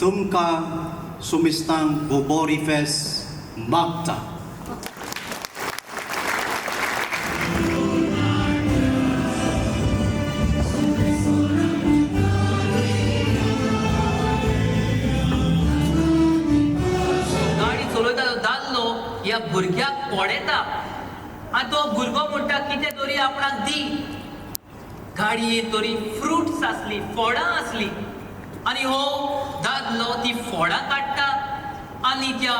तुमकां सुमिस्तांक बोबोरी फेस मागता. गाडी चलोयता तो दादलो ह्या भुरग्याक पडयता आनी तो भुरगो म्हणटा कितें तरी आपणाक दी. गाडयेन तरी फ्रुट्स आसली, फळां आसली आनी हो दादलो ती फळां काडटा आनी त्या